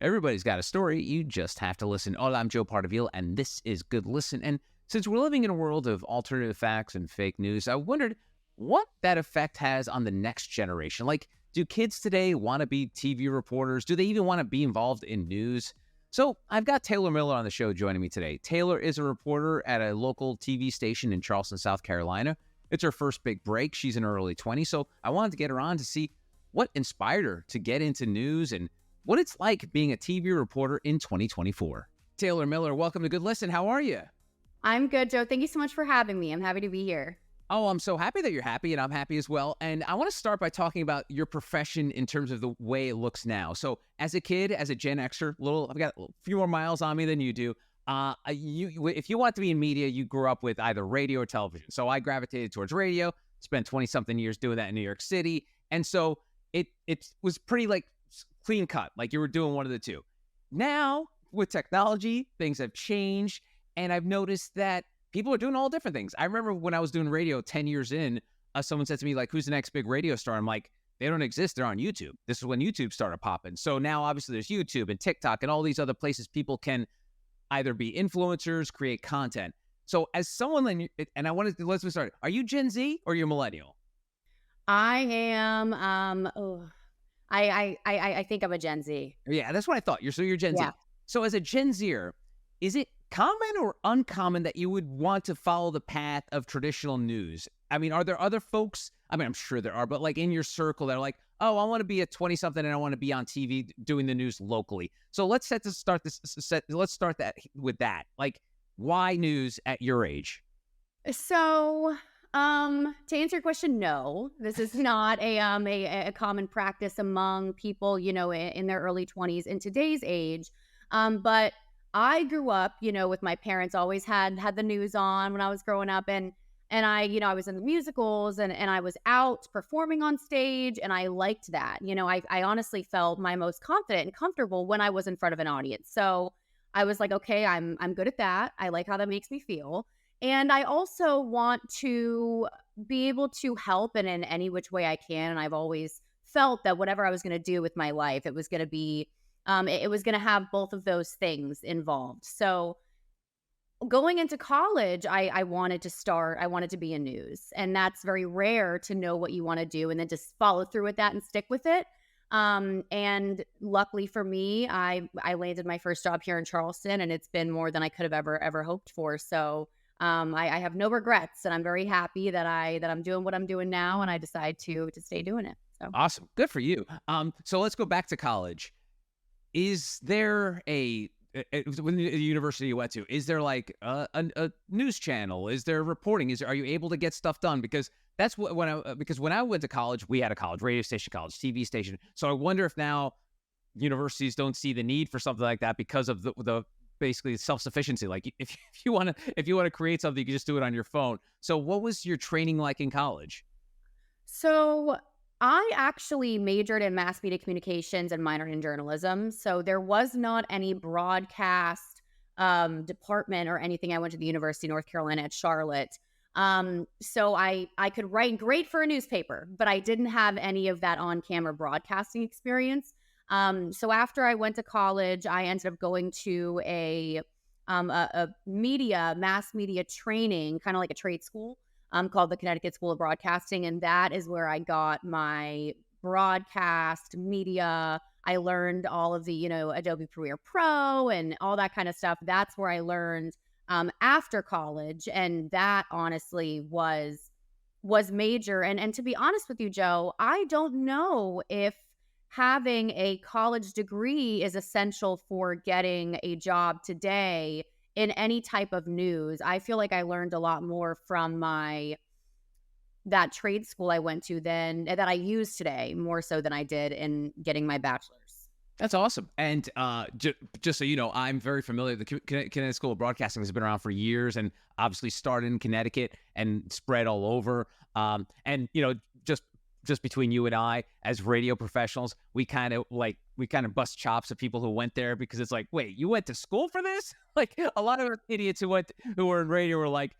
Everybody's got a story. You just have to listen. Hola, I'm Joe Pardaville, and this is Good Listen. And since we're living in a world of alternative facts and fake news, I wondered what that effect has on the next generation. Like, do kids today want to be TV reporters? Do they even want to be involved in news? So I've got Taylor Miller on the show joining me today. Taylor is a reporter at a local TV station in Charleston, South Carolina. It's her first big break. She's in her early 20s, so I wanted to get her on to see what inspired her to get into news and what it's like being a TV reporter in 2024. Taylor Miller, welcome to Good Listen. How are you? I'm good, Joe. Thank you so much for having me. I'm happy to be here. Oh, I'm so happy that you're happy, and I'm happy as well. And I want to start by talking about your profession in terms of the way it looks now. So as a kid, as a Gen Xer, I've got a few more miles on me than you do. If you want to be in media, you grew up with either radio or television. So I gravitated towards radio, spent 20-something years doing that in New York City. And so it was pretty like clean cut, like you were doing one of the two. Now, with technology, things have changed, and I've noticed that people are doing all different things. I remember when I was doing radio 10 years in, someone said to me, like, who's the next big radio star? I'm like, they don't exist. They're on YouTube. This is when YouTube started popping. So now, obviously, there's YouTube and TikTok and all these other places people can either be influencers, create content. So as someone, let's start. Are you Gen Z or you're millennial? I am, I think I'm a Gen Z. Yeah, that's what I thought. You're Gen Z. Yeah. So as a Gen Zer, is it common or uncommon that you would want to follow the path of traditional news? I mean, are there other folks? I mean, I'm sure there are, but like in your circle that are like, oh, I want to be a 20-something and I want to be on TV doing the news locally. So let's start that with that. Like, why news at your age? So, to answer your question, no, this is not a common practice among people, in their early 20s in today's age. But I grew up, with my parents always had the news on when I was growing up, and I was in the musicals and I was out performing on stage, and I liked that. I honestly felt my most confident and comfortable when I was in front of an audience. So I was like, okay, I'm good at that. I like how that makes me feel. And I also want to be able to help in any which way I can. And I've always felt that whatever I was going to do with my life, it was going to be, it was going to have both of those things involved. So going into college, I wanted to be in news. And that's very rare to know what you want to do and then just follow through with that and stick with it. And luckily for me, I landed my first job here in Charleston, and it's been more than I could have ever hoped for. So I have no regrets, and I'm very happy that I'm doing what I'm doing now, and I decide to stay doing it. So Awesome. Good for you. So let's go back to college. Is there when the university you went to, is there like a news channel? Is there reporting? Are you able to get stuff done? Because that's when I went to college, we had a college radio station, college TV station. So I wonder if now universities don't see the need for something like that because of the basically self-sufficiency. Like if you want to create something, you can just do it on your phone. So what was your training like in college? So I actually majored in mass media communications and minored in journalism. So there was not any broadcast department or anything. I went to the University of North Carolina at Charlotte. So I could write great for a newspaper, but I didn't have any of that on-camera broadcasting experience. So after I went to college, I ended up going to a mass media training, kind of like a trade school, called the Connecticut School of Broadcasting. And that is where I got my broadcast media. I learned all of the, Adobe Premiere Pro and all that kind of stuff. That's where I learned after college. And that honestly was major. And to be honest with you, Joe, I don't know if having a college degree is essential for getting a job today in any type of news. I feel like I learned a lot more from that trade school I went to that I use today, more so than I did in getting my bachelor's. That's awesome. And just so you know, I'm very familiar. The Connecticut School of Broadcasting has been around for years, and obviously started in Connecticut and spread all over. And just between you and I, as radio professionals, we kind of bust chops at people who went there, because it's like, wait, you went to school for this? Like, a lot of idiots who were in radio were like,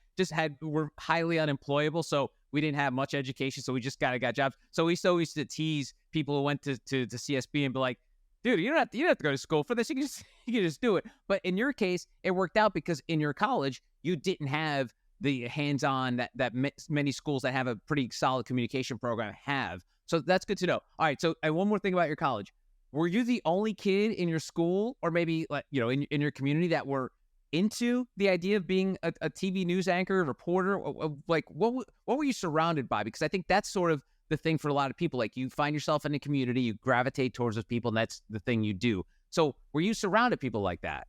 were highly unemployable. So we didn't have much education. So we just got jobs. So we used to tease people who went to CSB and be like, dude, you don't have to go to school for this. You can just you can just do it. But in your case, it worked out because in your college, you didn't have the hands-on that many schools that have a pretty solid communication program have. So that's good to know. All right. So and one more thing about your college. Were you the only kid in your school, or maybe like in your community that were into the idea of being a TV news anchor, reporter? Like what were you surrounded by? Because I think that's sort of the thing for a lot of people. Like you find yourself in a community, you gravitate towards those people, and that's the thing you do. So were you surrounded people like that?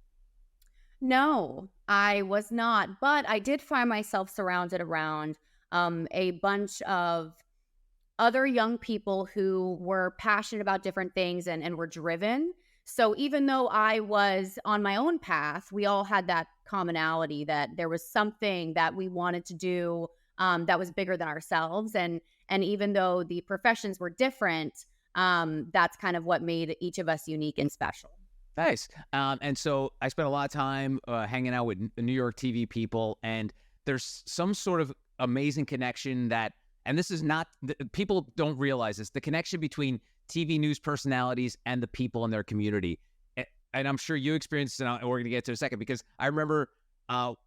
No, I was not, but I did find myself surrounded around a bunch of other young people who were passionate about different things and were driven. So even though I was on my own path, we all had that commonality that there was something that we wanted to do that was bigger than ourselves. And even though the professions were different, that's kind of what made each of us unique and special. Nice. And so I spent a lot of time hanging out with New York TV people, and there's some sort of amazing connection that, and this is not, people don't realize this, the connection between TV news personalities and the people in their community. And I'm sure you experienced it, and we're going to get to it in a second, because I remember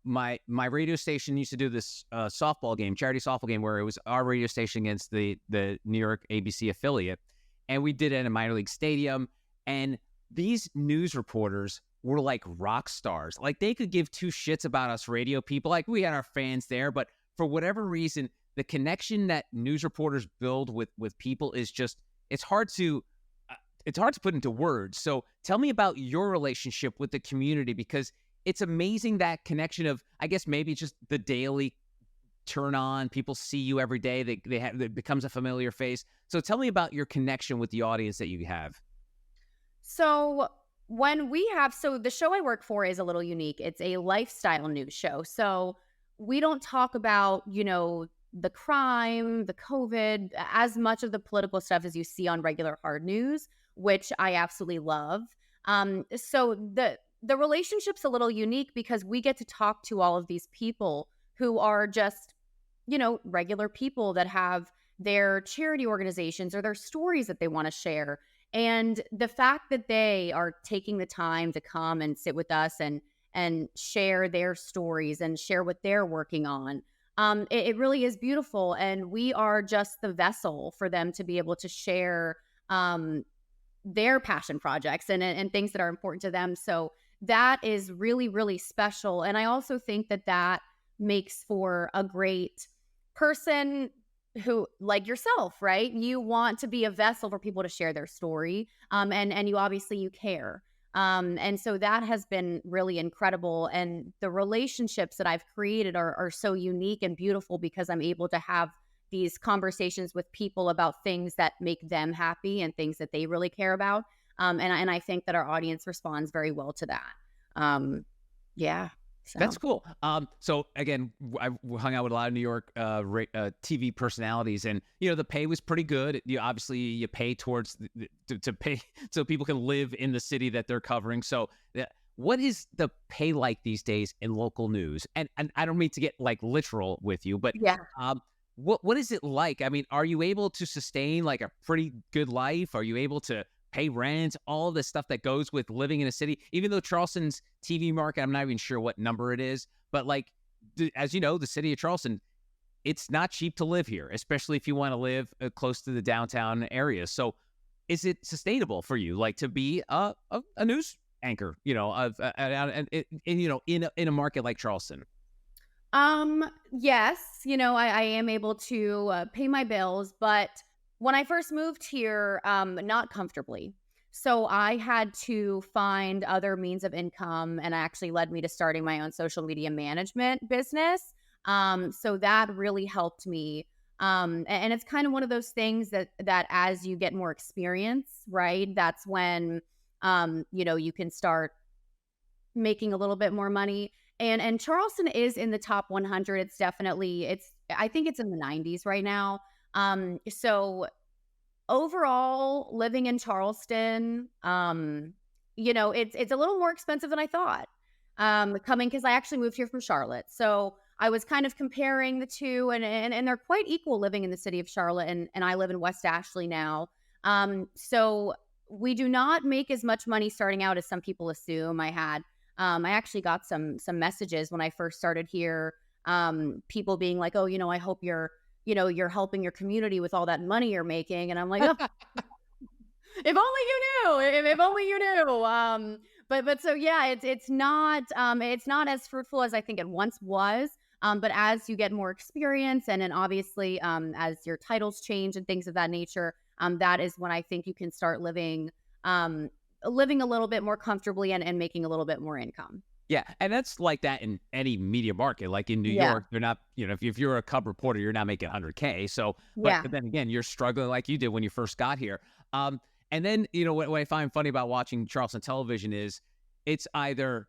my radio station used to do this softball game, charity softball game, where it was our radio station against the New York ABC affiliate. And we did it in a minor league stadium. And these news reporters were like rock stars. Like they could give two shits about us radio people. Like we had our fans there, but for whatever reason, the connection that news reporters build with people is just, it's hard to put into words. So tell me about your relationship with the community, because it's amazing, that connection of, I guess maybe just the daily turn on, people see you every day. It becomes a familiar face. So tell me about your connection with the audience that you have. So so the show I work for is a little unique. It's a lifestyle news show. So we don't talk about, the crime, the COVID, as much of the political stuff as you see on regular hard news, which I absolutely love. So the relationship's a little unique because we get to talk to all of these people who are just, regular people that have their charity organizations or their stories that they want to share. And the fact that they are taking the time to come and sit with us and share their stories and share what they're working on, it really is beautiful. And we are just the vessel for them to be able to share their passion projects and things that are important to them. So that is really, really special. And I also think that makes for a great person who, like yourself, right? You want to be a vessel for people to share their story. And you care. And so that has been really incredible. And the relationships that I've created are so unique and beautiful because I'm able to have these conversations with people about things that make them happy and things that they really care about. And I think that our audience responds very well to that. Yeah. So. That's cool. So again, I hung out with a lot of New York TV personalities, and the pay was pretty good. Obviously you pay towards to pay so people can live in the city that they're covering. So what is the pay like these days in local news? And I don't mean to get like literal with you, but yeah. What is it like? I mean, are you able to sustain like a pretty good life? Are you able to pay rent, all the stuff that goes with living in a city? Even though Charleston's TV market, I'm not even sure what number it is, but like, as you know, the city of Charleston, it's not cheap to live here, especially if you want to live close to the downtown area. So is it sustainable for you, like to be a news anchor, in a market like Charleston? Yes, I am able to pay my bills, but when I first moved here, not comfortably. So I had to find other means of income, and it actually led me to starting my own social media management business. So that really helped me. And it's kind of one of those things that as you get more experience, right, that's when, you can start making a little bit more money. And Charleston is in the top 100. I think it's in the 90s right now. So overall, living in Charleston, it's a little more expensive than I thought. Because I actually moved here from Charlotte. So I was kind of comparing the two, and they're quite equal living in the city of Charlotte, and I live in West Ashley now. So we do not make as much money starting out as some people assume. I actually got some messages when I first started here, people being like, oh, I hope you're helping your community with all that money you're making. And I'm like, oh, if only you knew, if only you knew. But so yeah, it's not as fruitful as I think it once was. But as you get more experience, and then obviously, as your titles change and things of that nature, that is when I think you can start living a little bit more comfortably and making a little bit more income. Yeah, and that's like that in any media market. Like in New Yeah. York, they're not, if you're a cub reporter, you're not making 100K. So, Yeah. but then again, you're struggling like you did when you first got here. And then, what I find funny about watching Charleston television is it's either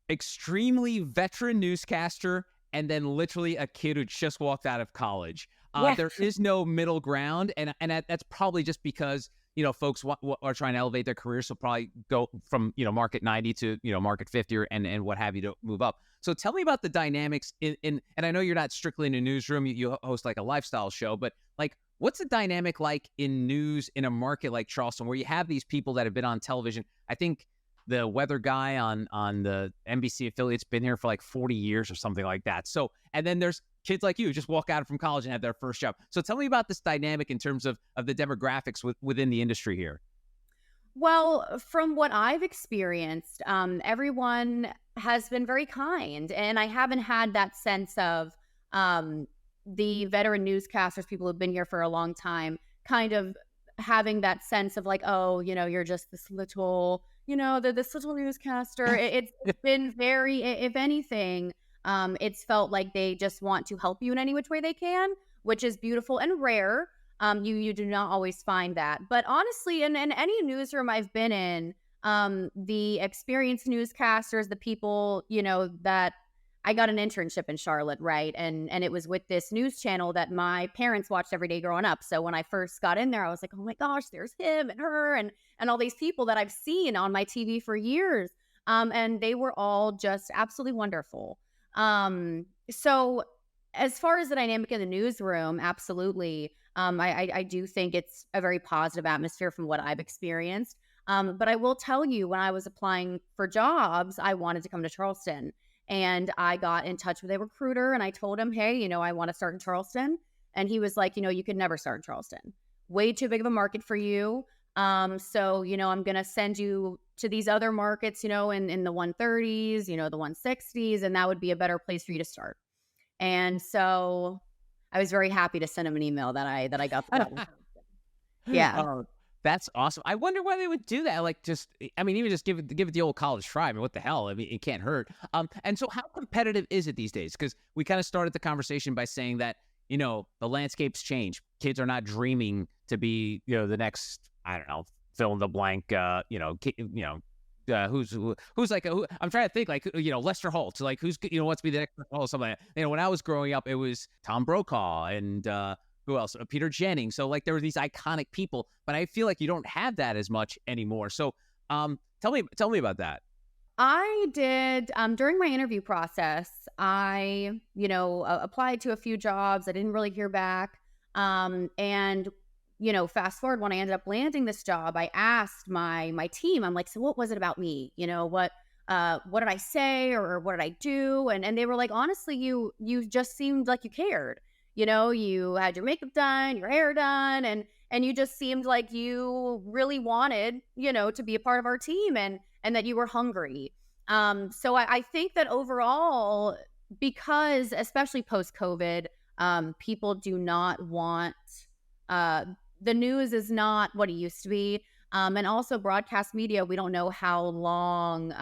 extremely veteran newscaster and then literally a kid who just walked out of college. Yeah. There is no middle ground, and that's probably just because folks are trying to elevate their careers, so probably go from market 90 to market 50 and what have you to move up. So tell me about the dynamics in and I know you're not strictly in a newsroom, you host like a lifestyle show, but like what's the dynamic like in news in a market like Charleston where you have these people that have been on television? I think the weather guy on the NBC affiliate's been here for like 40 years or something like that. So, and then there's kids like you who just walk out from college and have their first job. So tell me about this dynamic in terms of the demographics within the industry here. Well, from what I've experienced, everyone has been very kind, and I haven't had that sense of the veteran newscasters, people who've been here for a long time, kind of having that sense of like, oh, you're just this little, this little newscaster. It's been very, if anything, it's felt like they just want to help you in any which way they can, which is beautiful and rare. You do not always find that. But honestly, in any newsroom I've been in, the experienced newscasters, the people, that I got an internship in Charlotte, right? And it was with this news channel that my parents watched every day growing up. So when I first got in there, I was like, oh my gosh, there's him and her and all these people that I've seen on my TV for years. And they were all just absolutely wonderful. So as far as the dynamic in the newsroom, absolutely. I do think it's a very positive atmosphere from what I've experienced. But I will tell you, when I was applying for jobs, I wanted to come to Charleston. And I got in touch with a recruiter and I told him, hey, I want to start in Charleston. And he was like, you could never start in Charleston. Way too big of a market for you. So, I'm going to send you to these other markets, in the 130s, the 160s, and that would be a better place for you to start. And so I was very happy to send him an email that I got the job. Yeah. Oh, that's awesome. I wonder why they would do that. Like, even just give it the old college try. I mean, what the hell? I mean, it can't hurt. And so how competitive is it these days? Because we kind of started the conversation by saying that, the landscapes change. Kids are not dreaming to be, the next, I don't know, fill in the blank, who's like I'm trying to think like Lester Holt, like who's wants to be the next Lester Holt, something like that. When I was growing up, it was Tom Brokaw and who else? Peter Jennings. So like there were these iconic people, but I feel like you don't have that as much anymore. So tell me about that. I did during my interview process. I applied to a few jobs. I didn't really hear back. And fast forward, when I ended up landing this job, I asked my team, I'm like, so what was it about me? What did I say or what did I do? And they were like, honestly, you just seemed like you cared. You had your makeup done, your hair done, and you just seemed like you really wanted, to be a part of our team and that you were hungry. So I think that overall, because especially post-COVID, people do not want, the news is not what it used to be. And also broadcast media, we don't know how long,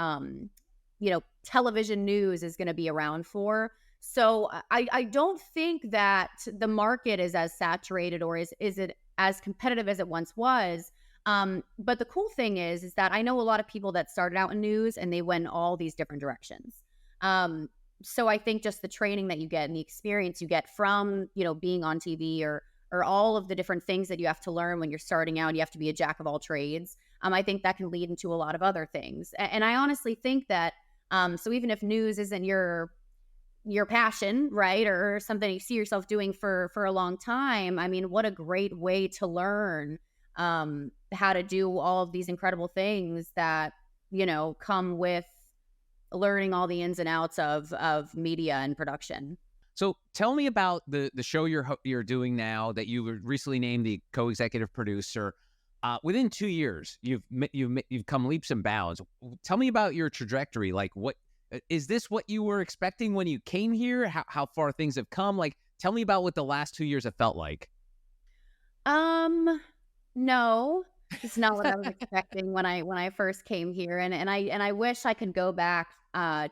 television news is going to be around for. So I don't think that the market is as saturated or is it as competitive as it once was. But the cool thing is that I know a lot of people that started out in news and they went all these different directions. So I think just the training that you get and the experience you get from, being on TV or all of the different things that you have to learn when you're starting out, you have to be a jack of all trades. I think that can lead into a lot of other things. And I honestly think that, so even if news isn't your passion, right, or something you see yourself doing for a long time, I mean, what a great way to learn, how to do all of these incredible things that, come with learning all the ins and outs of media and production. So tell me about the show you're doing now that you were recently named the co-executive producer. Within 2 years, you've come leaps and bounds. Tell me about your trajectory. Like, what is this? What you were expecting when you came here? How far things have come? Like, tell me about what the last 2 years have felt like. No, it's not what I was expecting when I first came here, and I wish I could go back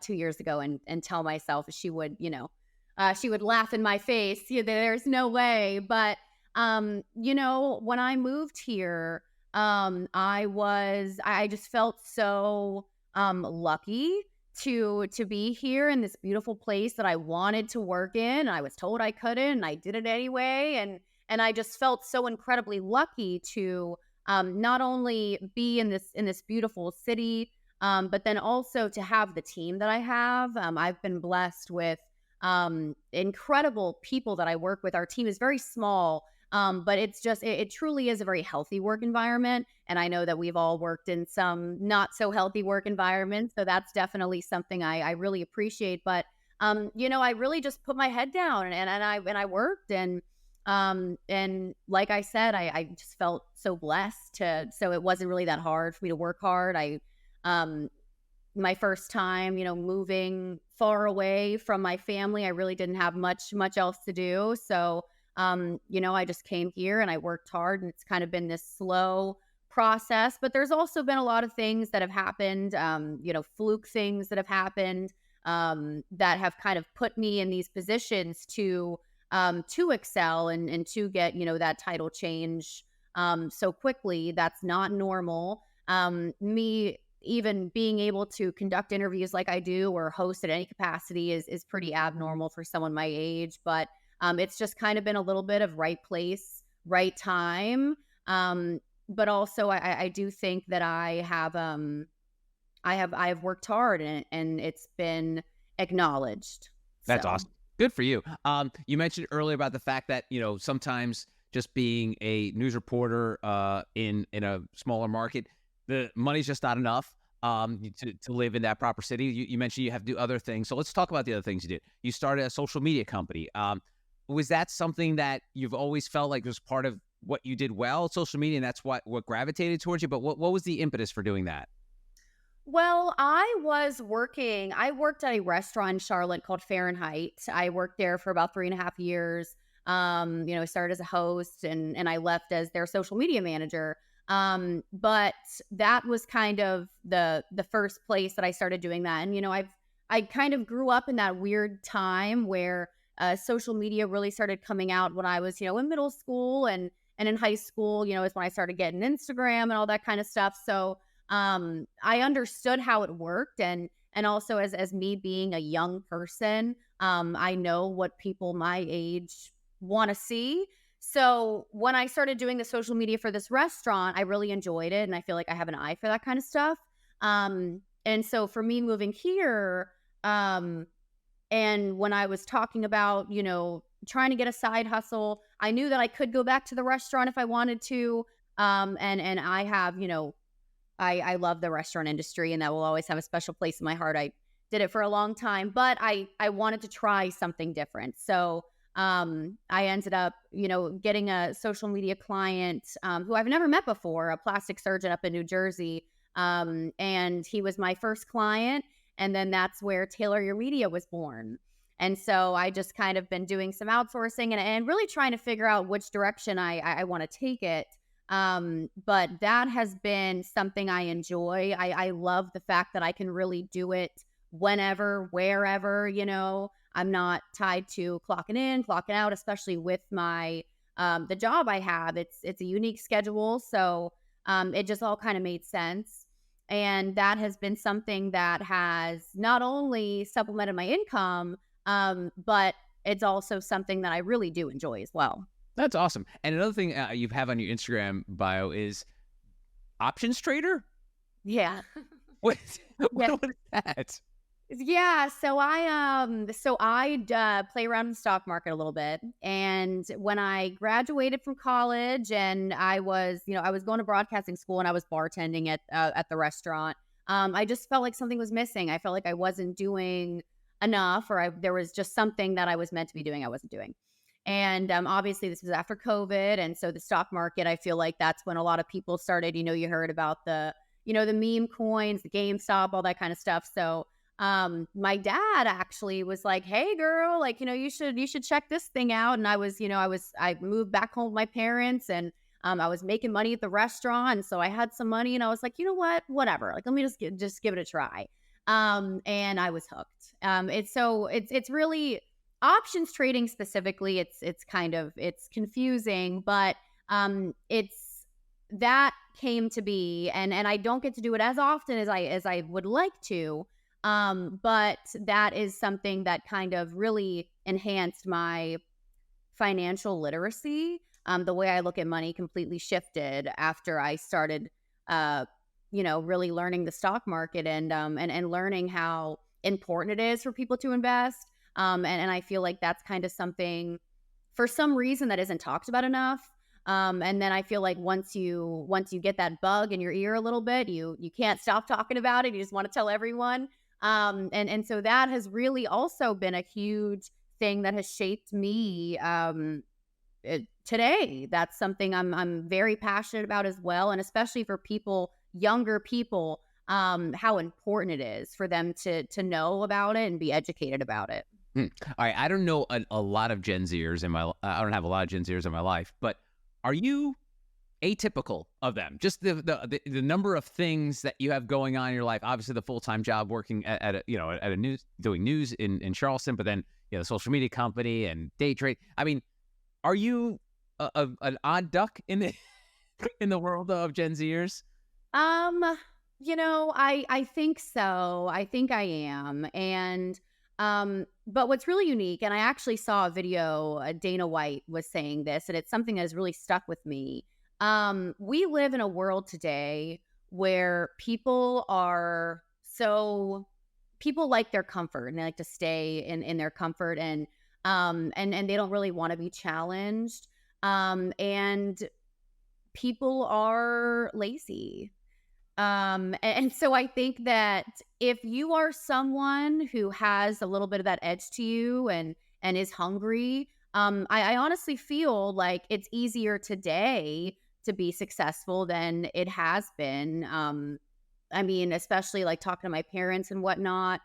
2 years ago and tell myself she would, she would laugh in my face. Yeah, there's no way. But when I moved here, I just felt so lucky to be here in this beautiful place that I wanted to work in. I was told I couldn't, and I did it anyway. And I just felt so incredibly lucky to not only be in this beautiful city, but then also to have the team that I have. I've been blessed with incredible people that I work with. Our team is very small, but it truly is a very healthy work environment. And I know that we've all worked in some not so healthy work environments. So that's definitely something I really appreciate. But, I really just put my head down and I worked and like I said, I just felt so blessed so it wasn't really that hard for me to work hard. My first time, moving far away from my family, I really didn't have much else to do. So, I just came here and I worked hard, and it's kind of been this slow process, but there's also been a lot of things that have happened, fluke things that have happened, that have kind of put me in these positions to excel and to get, that title change, so quickly. That's not normal. Me even being able to conduct interviews like I do or host at any capacity is pretty abnormal for someone my age, but it's just kind of been a little bit of right place, right time. But also I do think that I have worked hard, and it's been acknowledged. That's So. awesome. Good for you. You mentioned earlier about the fact that, sometimes just being a news reporter in a smaller market, the money's just not enough to live in that proper city. You mentioned you have to do other things. So let's talk about the other things you did. You started a social media company. Was that something that you've always felt like was part of what you did well, social media, and that's what gravitated towards you? But what was the impetus for doing that? Well, I worked at a restaurant in Charlotte called Fahrenheit. I worked there for about 3.5 years. I started as a host, and I left as their social media manager. But that was kind of the first place that I started doing that. And, I kind of grew up in that weird time where social media really started coming out when I was, in middle school and in high school, is when I started getting Instagram and all that kind of stuff. So I understood how it worked, and also as me being a young person, I know what people my age want to see. So when I started doing the social media for this restaurant, I really enjoyed it, and I feel like I have an eye for that kind of stuff. And so for me moving here, and when I was talking about, trying to get a side hustle, I knew that I could go back to the restaurant if I wanted to. And I have, I love the restaurant industry, and that will always have a special place in my heart. I did it for a long time, but I wanted to try something different. So I ended up, getting a social media client who I've never met before, a plastic surgeon up in New Jersey. And he was my first client. And then that's where Tailor Your Media was born. And so I just kind of been doing some outsourcing and really trying to figure out which direction I want to take it. But that has been something I enjoy. I love the fact that I can really do it whenever, wherever, I'm not tied to clocking in, clocking out, especially with my, the job I have. It's a unique schedule. So, it just all kind of made sense. And that has been something that has not only supplemented my income, but it's also something that I really do enjoy as well. That's awesome. And another thing you have on your Instagram bio is options trader. Yeah. What, Yeah. what is that? Yeah, so I play around in the stock market a little bit, and when I graduated from college, and I was going to broadcasting school, and I was bartending at the restaurant. I just felt like something was missing. I felt like I wasn't doing enough, or there was just something that I was meant to be doing I wasn't doing. And obviously, this was after COVID, and so the stock market, I feel like that's when a lot of people started. You heard about the meme coins, the GameStop, all that kind of stuff. So my dad actually was like, "Hey girl, like, you should check this thing out." And I moved back home with my parents, and I was making money at the restaurant, and so I had some money, and I was like, "You know what? Whatever. Like, let me just give it a try." And I was hooked. It's really options trading specifically. It's confusing, but it's that came to be, and I don't get to do it as often as I would like to. But that is something that kind of really enhanced my financial literacy. The way I look at money completely shifted after I started, really learning the stock market, and learning how important it is for people to invest. And I feel like that's kind of something, for some reason, that isn't talked about enough. And then I feel like once you get that bug in your ear a little bit, you can't stop talking about it. You just want to tell everyone. And so that has really also been a huge thing that has shaped me today. That's something I'm very passionate about as well, and especially for younger people, how important it is for them to know about it and be educated about it. Hmm. All right, I don't know a lot of Gen Zers I don't have a lot of Gen Zers in my life, but are you atypical of them? Just the number of things that you have going on in your life. Obviously, the full-time job working at a news, doing news in Charleston, but then the social media company and day trade. I mean, are you an odd duck in the in the world of Gen Zers? Um, I think so. I think I am. And but what's really unique, and I actually saw a video, Dana White was saying this, and it's something that has really stuck with me. We live in a world today where people like their comfort, and they like to stay in their comfort, and they don't really want to be challenged. And people are lazy. And so I think that if you are someone who has a little bit of that edge to you, and is hungry, I honestly feel like it's easier today to be successful than it has been. I mean, especially like talking to my parents and whatnot.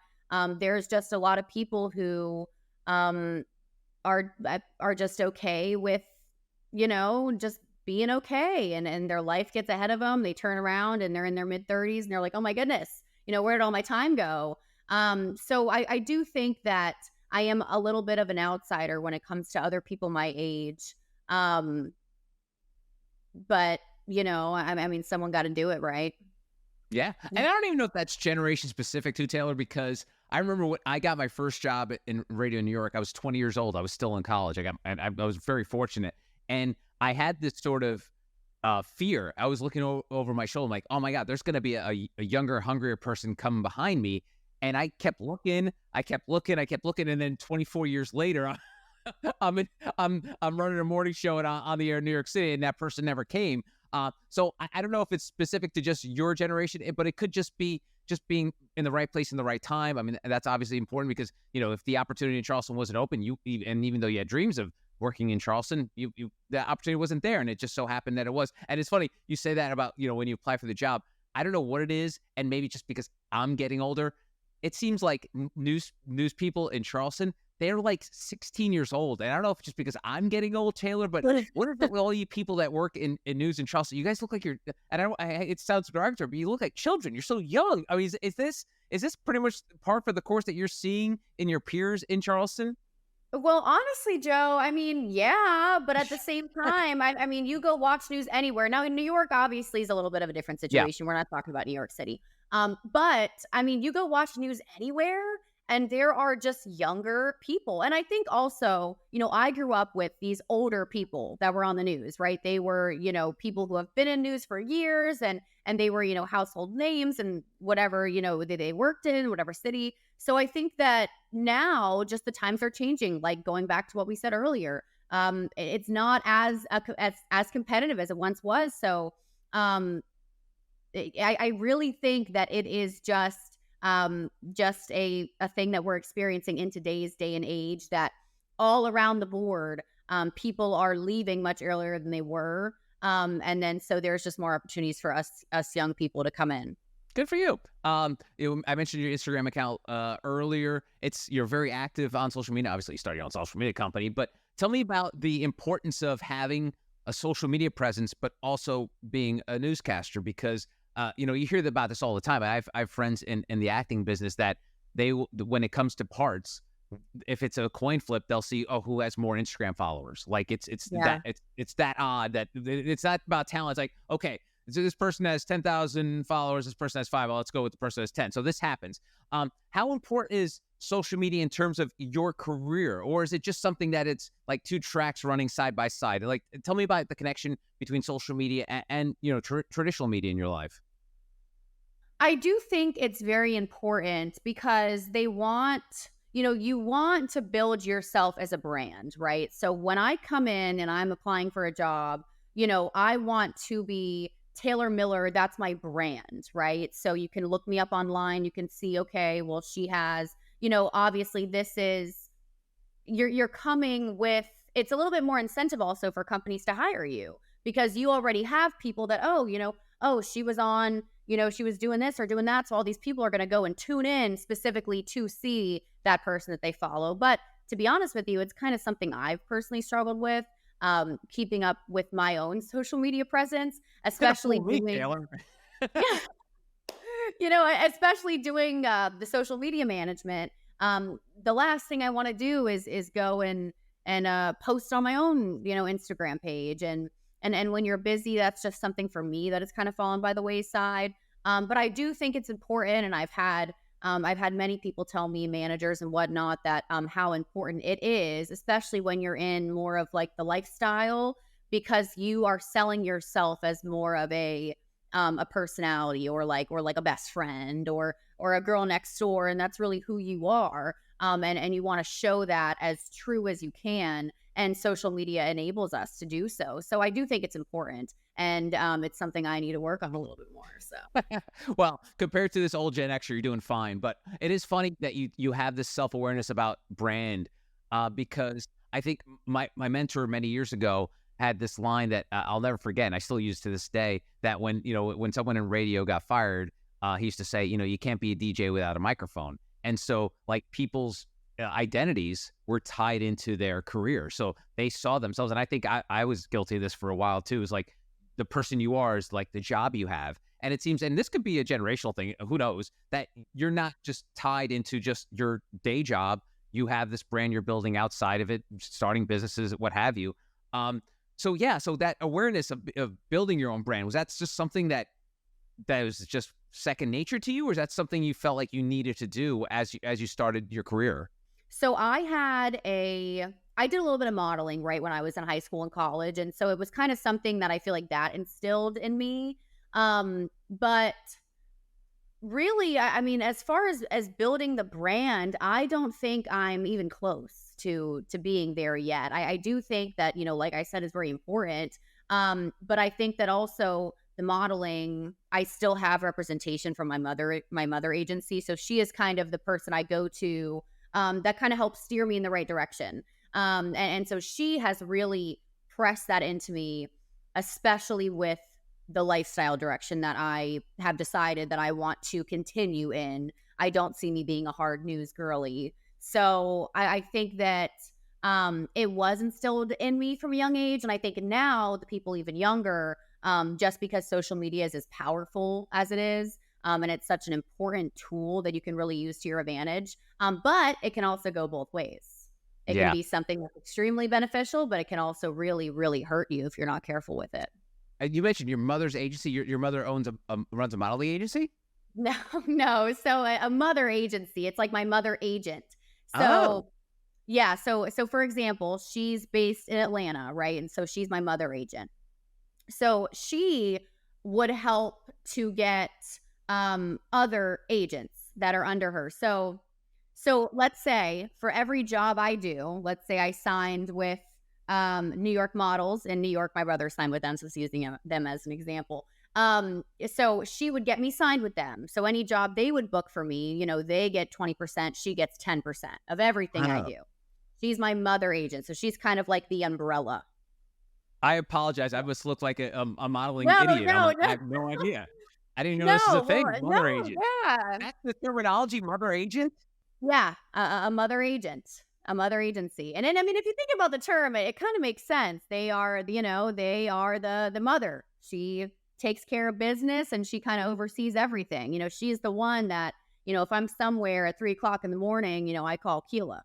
There's just a lot of people who um, are just okay with, just being okay, and their life gets ahead of them. They turn around and they're in their mid-30s, and they're like, "Oh my goodness, where did all my time go?" So I do think that I am a little bit of an outsider when it comes to other people my age. Um, but I mean, someone got to do it, right? Yeah. And I don't even know if that's generation specific to Taylor, because I remember when I got my first job in radio in New York, I was 20 years old. I was still in college. I was very fortunate. And I had this sort of fear. I was looking over my shoulder, like, oh my God, there's going to be a younger, hungrier person coming behind me. And I kept looking, I kept looking. And then 24 years later, I'm running a morning show on the air in New York City, and that person never came. So I don't know if it's specific to just your generation, but it could just be just being in the right place in the right time. I mean, that's obviously important because, if the opportunity in Charleston wasn't open, and even though you had dreams of working in Charleston, the opportunity wasn't there, and it just so happened that it was. And it's funny you say that about, when you apply for the job. I don't know what it is, and maybe just because I'm getting older, it seems like news people in Charleston, they're like 16 years old. And I don't know if it's just because I'm getting old, Taylor, but what are all you people that work in news in Charleston? You guys look like it sounds derogatory, but you look like children. You're so young. I mean, is this pretty much par for the course that you're seeing in your peers in Charleston? Well, honestly, Joe, I mean, yeah, but at the same time, I mean, you go watch news anywhere. Now, in New York, obviously, is a little bit of a different Yeah. situation. We're not talking about New York City. But I mean, you go watch news anywhere, And there are just younger people. And I think also, I grew up with these older people that were on the news, right? They were, people who have been in news for years, and they were, household names and whatever, they worked in, whatever city. So I think that now just the times are changing, like going back to what we said earlier. It's not as competitive as it once was. So I really think that it is just a thing that we're experiencing in today's day and age, that all around the board, people are leaving much earlier than they were. And then so there's just more opportunities for us young people to come in. Good for you. I mentioned your Instagram account earlier. You're very active on social media. Obviously, you started your own social media company, but tell me about the importance of having a social media presence, but also being a newscaster, because you hear about this all the time. I have friends in the acting business that when it comes to parts, if it's a coin flip, they'll see, who has more Instagram followers. Like it's that odd that it's not about talent. It's like, okay, so this person has 10,000 followers. This person has 5. Well, let's go with the person who has 10. So this happens. How important is social media in terms of your career, or is it just something that it's like two tracks running side by side? Like, tell me about the connection between social media and traditional media in your life. I do think it's very important because they want, you want to build yourself as a brand, right? So when I come in and I'm applying for a job, I want to be Taylor Miller. That's my brand, right? So you can look me up online. You can see, okay, well, she has, obviously this is, you're coming with, it's a little bit more incentive also for companies to hire you, because you already have people that, she was on, she was doing this or doing that. So all these people are going to go and tune in specifically to see that person that they follow. But to be honest with you, it's kind of something I've personally struggled with, keeping up with my own social media presence, especially doing, especially doing the social media management. The last thing I want to do is go and post on my own, Instagram page. And when you're busy, that's just something for me that has kind of fallen by the wayside. But I do think it's important, and I've had many people tell me, managers and whatnot, that how important it is, especially when you're in more of like the lifestyle, because you are selling yourself as more of a personality, or like a best friend, or a girl next door, and that's really who you are. And you want to show that as true as you can. And social media enables us to do so. So I do think it's important. And it's something I need to work on a little bit more. So, well, compared to this old Gen Xer, you're doing fine. But it is funny that you have this self-awareness about brand, because I think my mentor many years ago had this line that I'll never forget, and I still use to this day, that when someone in radio got fired, he used to say, you can't be a DJ without a microphone. And so like people's identities were tied into their career. So they saw themselves. And I think I was guilty of this for a while too. Is like the person you are is like the job you have. And it seems, and this could be a generational thing, who knows, that you're not just tied into just your day job. You have this brand you're building outside of it, starting businesses, what have you. So that awareness of building your own brand, was that just something that was just second nature to you, or is that something you felt like you needed to do as you started your career? So I did a little bit of modeling right when I was in high school and college. And so it was kind of something that I feel like that instilled in me. But really, I mean, as far as building the brand, I don't think I'm even close to being there yet. I do think that, like I said, is very important. But I think that also the modeling, I still have representation from my mother agency. So she is kind of the person I go to, that kind of helps steer me in the right direction. And so she has really pressed that into me, especially with the lifestyle direction that I have decided that I want to continue in. I don't see me being a hard news girly. So I think that it was instilled in me from a young age. And I think now the people even younger, just because social media is as powerful as it is, and it's such an important tool that you can really use to your advantage. But it can also go both ways. It can be something that's extremely beneficial, but it can also really, really hurt you if you're not careful with it. And you mentioned your mother's agency. Your mother runs a modeling agency? No, no. So a mother agency, it's like my mother agent. Oh, So yeah, so for example, she's based in Atlanta, right? And so she's my mother agent. So she would help to get other agents that are under her. So let's say for every job I do, let's say I signed with New York models in New York. My brother signed with them, so it's using them as an example. So she would get me signed with them. So any job they would book for me, they get 20%, she gets 10% of everything I wow. do. She's my mother agent. So she's kind of like the umbrella. I apologize. I must look like a modeling No, idiot. I'm no, like, I no, have no idea. I didn't know this is a no, well, thing. no, Mother agent. yeah. That's the terminology, mother agent? Yeah, a mother agent, a mother agency. And then, I mean, if you think about the term, it kind of makes sense. They are, they are the mother. She takes care of business and she kind of oversees everything. She's the one that, if I'm somewhere at 3 o'clock in the morning, I call Keela.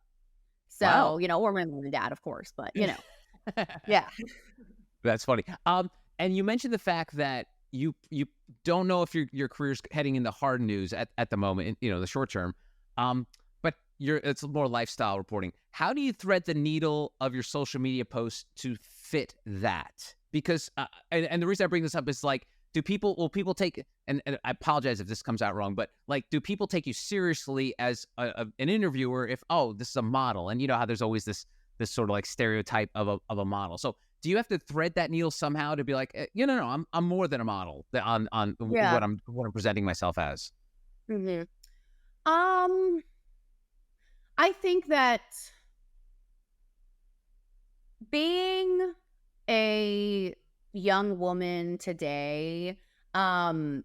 Wow. So, or my mom and dad, of course, but yeah. That's funny. And you mentioned the fact that you don't know if your career's heading into hard news at the moment, the short term. But it's more lifestyle reporting. How do you thread the needle of your social media posts to fit that? Because and the reason I bring this up is like, will people take, and I apologize if this comes out wrong, but like, do people take you seriously as an interviewer if, oh, this is a model? And you know how there's always this sort of like stereotype of a model. So do you have to thread that needle somehow to be like, no, I'm more than a model on Yeah. what I'm presenting myself as? hmm Um, I think that being a young woman today, um,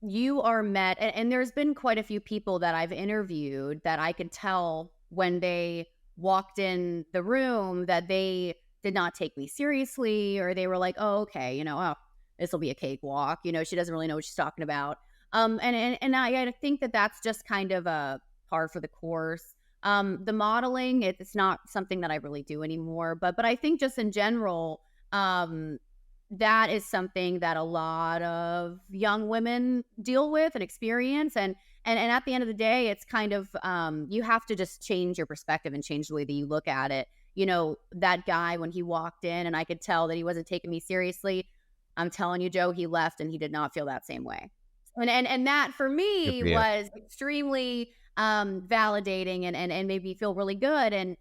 you are met, and there's been quite a few people that I've interviewed that I could tell when they walked in the room that they did not take me seriously, or they were like, oh, okay, oh, this will be a cakewalk. She doesn't really know what she's talking about. And I think that that's just kind of a par for the course. The modeling, it's not something that I really do anymore, but I think just in general, that is something that a lot of young women deal with and experience. And at the end of the day, it's kind of, you have to just change your perspective and change the way that you look at it. That guy, when he walked in and I could tell that he wasn't taking me seriously, I'm telling you, Joe, he left and he did not feel that same way. And that for Good me for you. was extremely validating and made me feel really good. And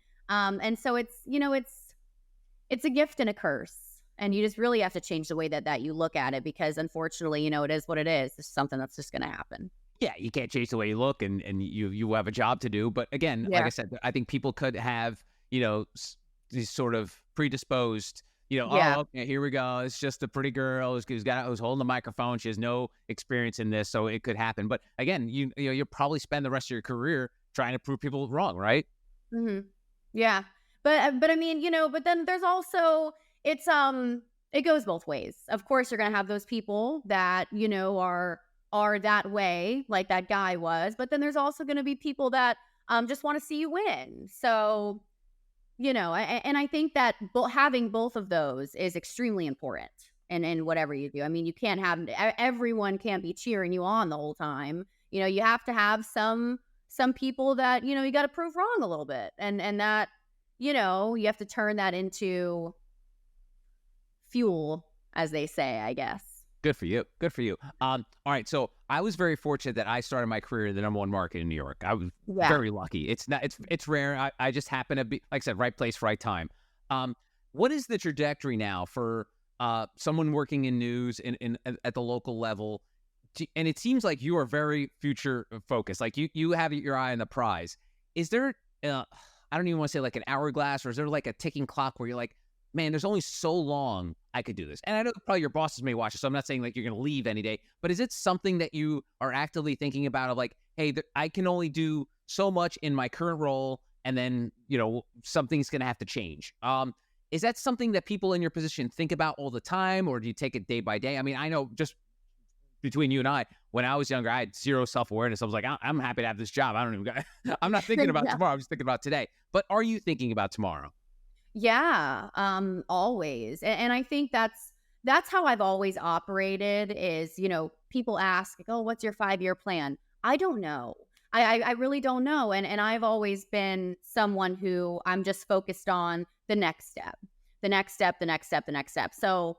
so it's a gift and a curse. And you just really have to change the way that you look at it, because unfortunately, it is what it is. It's something that's just going to happen. Yeah, you can't change the way you look, and you have a job to do. But again, like I Yeah. said, I think people could have these sort of predisposed. Yeah. Oh, okay, here we go. It's just a pretty girl who's holding the microphone. She has no experience in this, so it could happen. But again, you'll probably spend the rest of your career trying to prove people wrong, right? hmm Yeah. But I mean, but then there's also, it goes both ways. Of course, you're gonna have those people that, are that way, like that guy was, but then there's also gonna be people that just want to see you win. So, and I think that having both of those is extremely important in whatever you do. I mean, you can't have everyone can't be cheering you on the whole time. You have to have some people that, you got to prove wrong a little bit. And that, you have to turn that into fuel, as they say, I guess. Good for you. Good for you. All right. So I was very fortunate that I started my career in the number one market in New York. I was Yeah. very lucky. It's rare. I just happen to be, like I said, right place, right time. What is the trajectory now for someone working in news at the local level? And it seems like you are very future focused. Like you have your eye on the prize. Is there, I don't even want to say like an hourglass, or is there like a ticking clock where you're like, man, there's only so long I could do this. And I know probably your bosses may watch it, so I'm not saying like you're going to leave any day, but is it something that you are actively thinking about of like, hey, I can only do so much in my current role, and then, something's going to have to change. Is that something that people in your position think about all the time, or do you take it day by day? I mean, I know just between you and I, when I was younger, I had zero self-awareness. I was like, I'm happy to have this job. I don't even, I'm not thinking about Yeah. tomorrow. I'm just thinking about today. But are you thinking about tomorrow? Yeah, always. And I think that's how I've always operated is, people ask, like, oh, what's your 5-year plan? I don't know. I really don't know. And I've always been someone who I'm just focused on the next step, the next step, the next step, the next step. So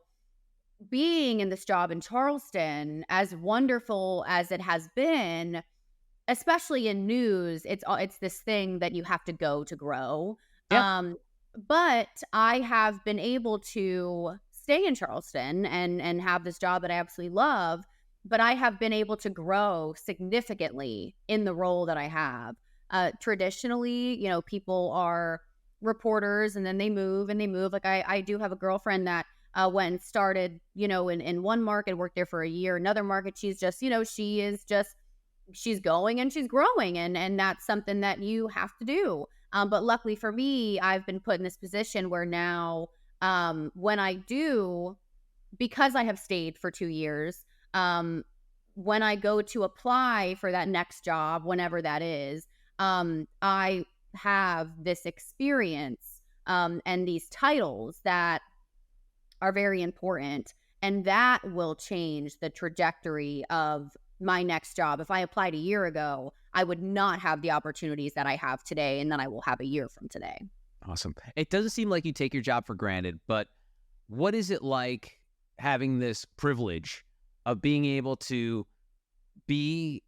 being in this job in Charleston, as wonderful as it has been, especially in news, it's this thing that you have to go to grow. Yeah. But I have been able to stay in Charleston and have this job that I absolutely love, but I have been able to grow significantly in the role that I have. Traditionally, people are reporters and then they move and they move. Like I do have a girlfriend that went and started, in one market, worked there for a year, another market. She's just, she's going and she's growing, and that's something that you have to do. But luckily for me, I've been put in this position where now, when I do, because I have stayed for 2 years, when I go to apply for that next job, whenever that is, I have this experience, and these titles that are very important, and that will change the trajectory of my next job. If I applied a year ago, I would not have the opportunities that I have today, and then I will have a year from today. Awesome. It doesn't seem like you take your job for granted, but what is it like having this privilege of being able to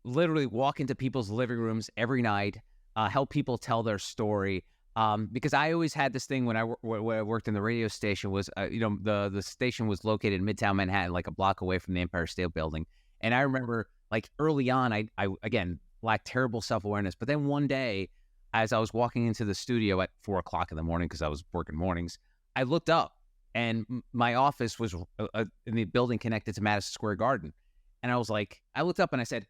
literally walk into people's living rooms every night, help people tell their story? Because I always had this thing when I worked in the radio station was, the station was located in Midtown Manhattan, like a block away from the Empire State Building. And I remember, like, early on, I again, lacked terrible self-awareness. But then one day, as I was walking into the studio at 4 o'clock in the morning, because I was working mornings, I looked up and my office was in the building connected to Madison Square Garden. And I looked up and I said,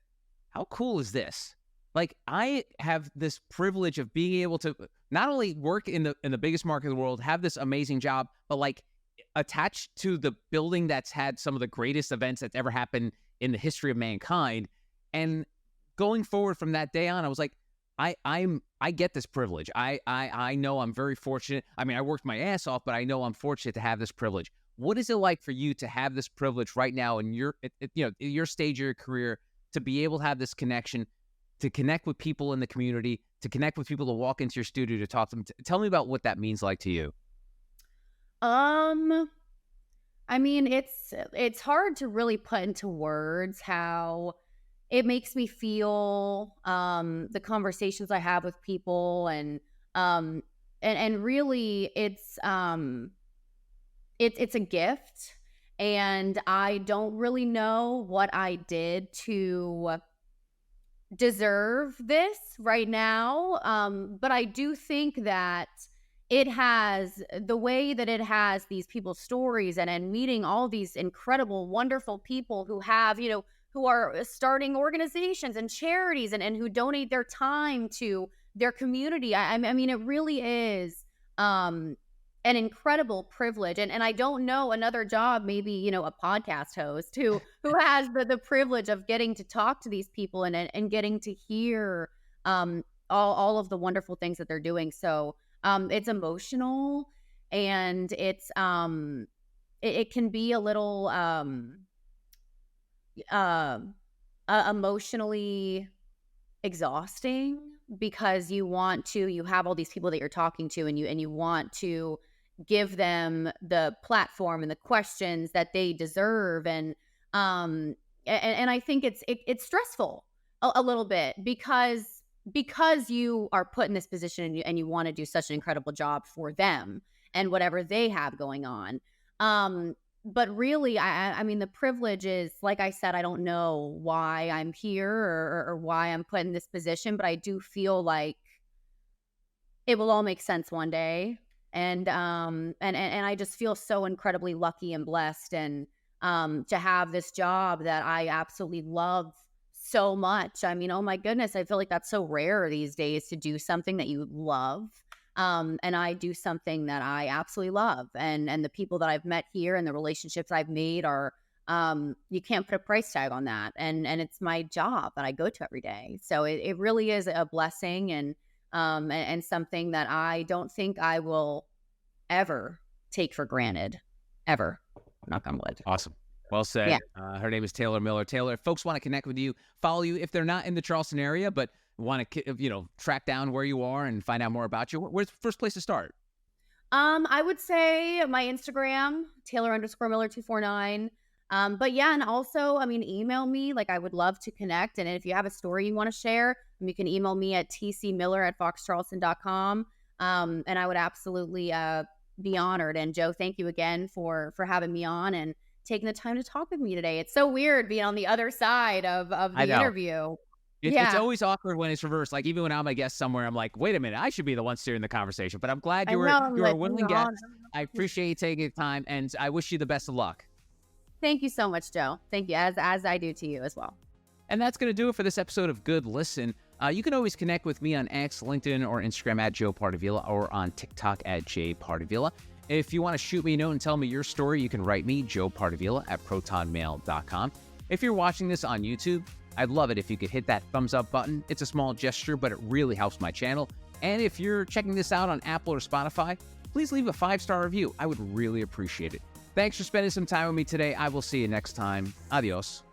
how cool is this? Like, I have this privilege of being able to not only work in the biggest market in the world, have this amazing job, but like attached to the building that's had some of the greatest events that's ever happened in the history of mankind. And going forward from that day on, I was like, I get this privilege. I know I'm very fortunate. I mean, I worked my ass off, but I know I'm fortunate to have this privilege. What is it like for you to have this privilege right now in your stage of your career, to be able to have this connection, to connect with people in the community, to connect with people to walk into your studio to talk to them? Tell me about what that means like to you. I mean, it's hard to really put into words how it makes me feel, the conversations I have with people, and really it's a gift, and I don't really know what I did to deserve this right now. But I do think that it has the way that it has these people's stories, and meeting all these incredible, wonderful people who have, who are starting organizations and charities, and who donate their time to their community. I mean, it really is an incredible privilege. And I don't know another job, maybe, a podcast host who has the privilege of getting to talk to these people and getting to hear all of the wonderful things that they're doing. So it's emotional, and it can be a little emotionally exhausting, because you have all these people that you're talking to, and you want to give them the platform and the questions that they deserve. And I think it's stressful a little bit, because you are put in this position, and you want to do such an incredible job for them and whatever they have going on. But really, I mean, the privilege is, like I said, I don't know why I'm here, or why I'm put in this position, but I do feel like it will all make sense one day. And I just feel so incredibly lucky and blessed, and to have this job that I absolutely love so much. I mean, oh my goodness, I feel like that's so rare these days, to do something that you love. And I do something that I absolutely love, and the people that I've met here and the relationships I've made are, you can't put a price tag on that. And it's my job that I go to every day. So it really is a blessing, and something that I don't think I will ever take for granted, ever. Knock on wood. Awesome. Well said. Yeah. Her name is Taylor Miller. Taylor, if folks want to connect with you, follow you, if they're not in the Charleston area, but want to, track down where you are and find out more about you, where's the first place to start? I would say my Instagram, Taylor_Miller249. But yeah, and also, I mean, email me. Like, I would love to connect. And if you have a story you want to share, you can email me at tcmiller@foxcharleston.com. And I would absolutely be honored. And Joe, thank you again for having me on and taking the time to talk with me today. It's so weird being on the other side of the interview. It's always awkward when it's reversed. Like, even when I'm a guest somewhere, I'm like, wait a minute, I should be the one steering the conversation. But I'm glad you're a willing guest. I appreciate you taking the time, and I wish you the best of luck. Thank you so much, Joe. Thank you, as I do to you as well. And that's going to do it for this episode of Good Listen. You can always connect with me on X, LinkedIn, or Instagram at Joe Pardavila, or on TikTok at J Pardavila. If you want to shoot me a note and tell me your story, you can write me, Joe Pardavila, at protonmail.com. If you're watching this on YouTube, I'd love it if you could hit that thumbs up button. It's a small gesture, but it really helps my channel. And if you're checking this out on Apple or Spotify, please leave a 5-star review. I would really appreciate it. Thanks for spending some time with me today. I will see you next time. Adios.